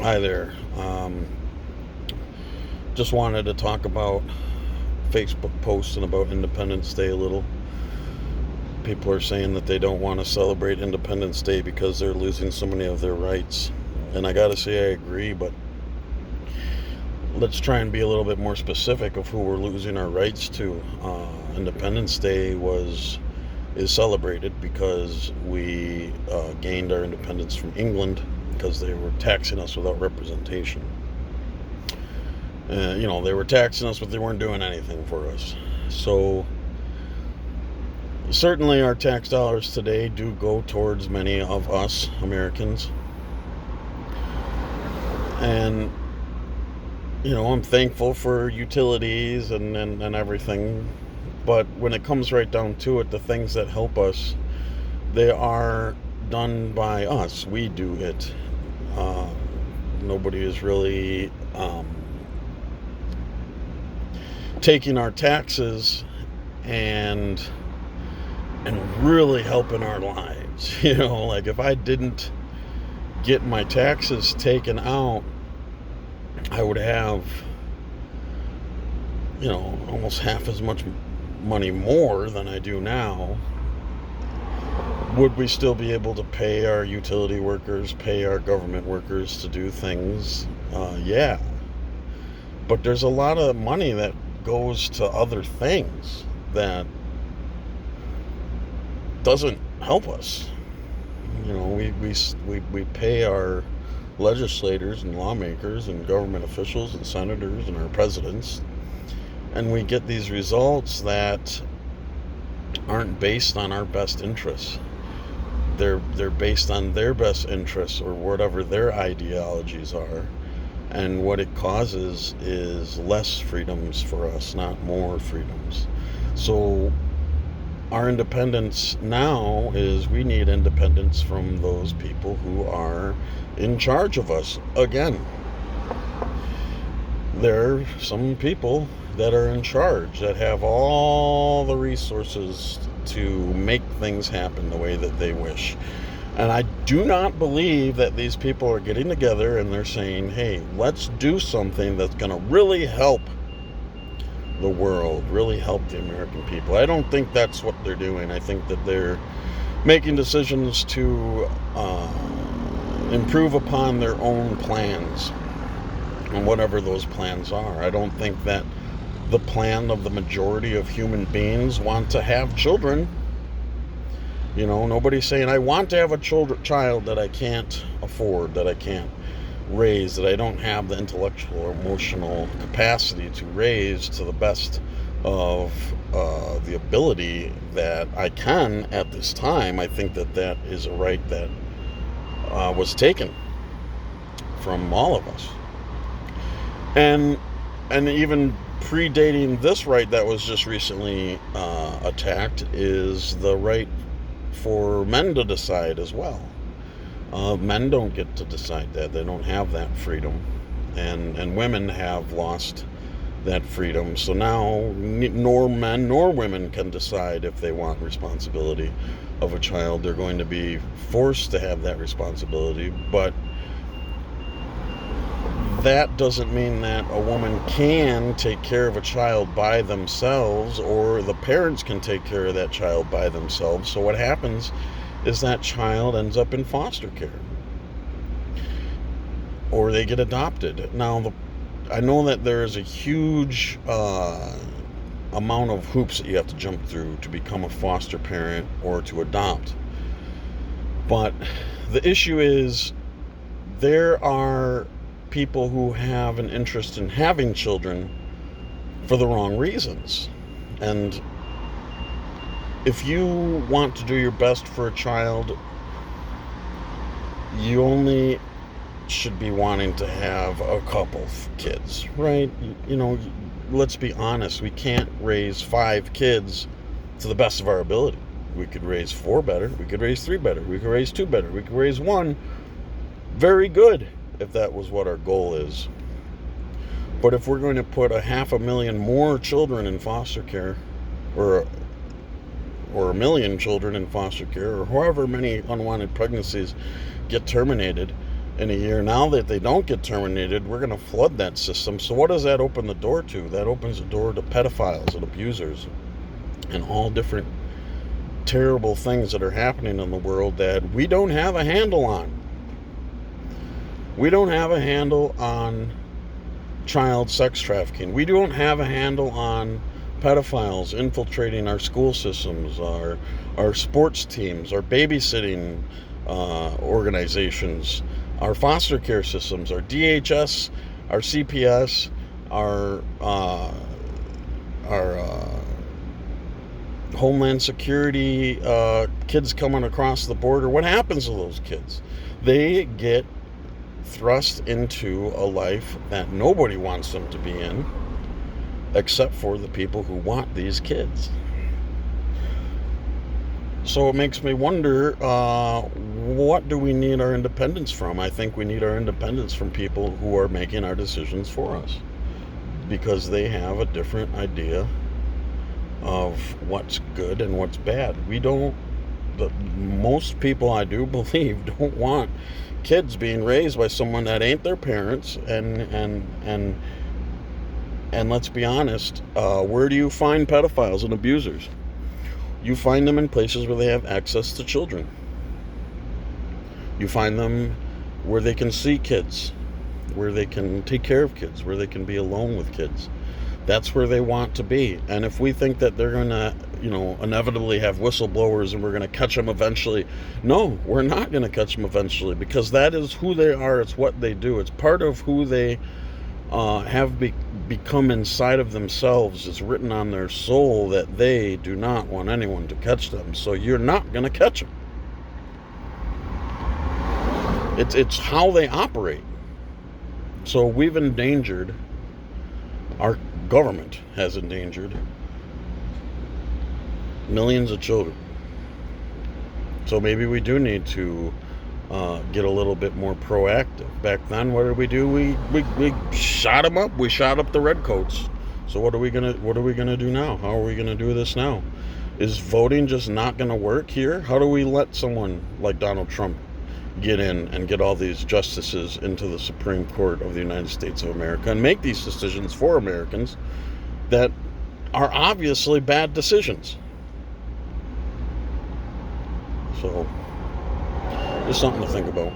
Hi there. Just wanted to talk about Facebook posting about Independence Day a little. People are saying that they don't want to celebrate Independence Day because they're losing so many of their rights. And I gotta say, I agree, but let's try and be a little bit more specific of who we're losing our rights to. Independence Day is celebrated because we gained our independence from England because they were taxing us without representation. They were taxing us, but they weren't doing anything for us. So, certainly our tax dollars today do go towards many of us Americans. And, I'm thankful for utilities and everything. But when it comes right down to it, the things that help us, they are done by us. We do it. Nobody is really taking our taxes and really helping our lives. Like if I didn't get my taxes taken out, I would have almost half as much money more than I do now. Would we still be able to pay our utility workers, pay our government workers to do things? Yeah. But there's a lot of money that goes to other things that doesn't help us. We pay our legislators and lawmakers and government officials and senators and our presidents, and we get these results that aren't based on our best interests. They're based on their best interests or whatever their ideologies are, and what it causes is less freedoms for us, not more freedoms. So our independence now is we need independence from those people who are in charge of us. Again, there are some people that are in charge that have all the resources to make things happen the way that they wish. And I do not believe that these people are getting together and they're saying, hey, let's do something that's going to really help the world, really help the American people. I don't think that's what they're doing. I think that they're making decisions to improve upon their own plans and whatever those plans are. I don't think that the plan of the majority of human beings want to have children. Nobody's saying, I want to have a child that I can't afford, that I can't raise, that I don't have the intellectual or emotional capacity to raise to the best of the ability that I can at this time. I think that is a right that was taken from all of us. And even predating this right that was just recently attacked is the right for men to decide as well. Men don't get to decide that. They don't have that freedom. And women have lost that freedom. So now nor men nor women can decide if they want responsibility of a child. They're going to be forced to have that responsibility. But that doesn't mean that a woman can take care of a child by themselves, or the parents can take care of that child by themselves. So what happens is that child ends up in foster care, or they get adopted. Now, I know that there is a huge amount of hoops that you have to jump through to become a foster parent or to adopt. But the issue is there are people who have an interest in having children for the wrong reasons. And if you want to do your best for a child, you only should be wanting to have a couple kids, right? Let's be honest, we can't raise 5 kids to the best of our ability. We could raise 4 better, we could raise 3 better, we could raise 2 better, we could raise 1 very good, if that was what our goal is. But if we're going to put 500,000 more children in foster care, or 1 million children in foster care, or however many unwanted pregnancies get terminated, in a year. Now that they don't get terminated, we're going to flood that system. So what does that open the door to? That opens the door to pedophiles and abusers and all different terrible things that are happening in the world that we don't have a handle on. We don't have a handle on child sex trafficking. We don't have a handle on pedophiles infiltrating our school systems, our sports teams, our babysitting organizations, our foster care systems, our DHS, our CPS, our Homeland Security kids coming across the border. What happens to those kids? They get thrust into a life that nobody wants them to be in, except for the people who want these kids. So it makes me wonder, what do we need our independence from? I think we need our independence from people who are making our decisions for us, because they have a different idea of what's good and what's bad. Most people, I do believe, don't want kids being raised by someone that ain't their parents. And let's be honest, where do you find pedophiles and abusers? You find them in places where they have access to children. You find them where they can see kids, where they can take care of kids, where they can be alone with kids. That's where they want to be. And if we think that they're going to, inevitably have whistleblowers and we're going to catch them eventually, no, we're not going to catch them eventually, because that is who they are. It's what they do. It's part of who they have become inside of themselves. It's written on their soul that they do not want anyone to catch them. So you're not going to catch them. It's how they operate. So we've endangered, our government has endangered millions of children. So maybe we do need to get a little bit more proactive. Back then, what did we do? We shot them up. We shot up the redcoats. So what are we gonna do now? How are we gonna do this now? Is voting just not gonna work here? How do we let someone like Donald Trump get in and get all these justices into the Supreme Court of the United States of America and make these decisions for Americans that are obviously bad decisions? So, just something to think about.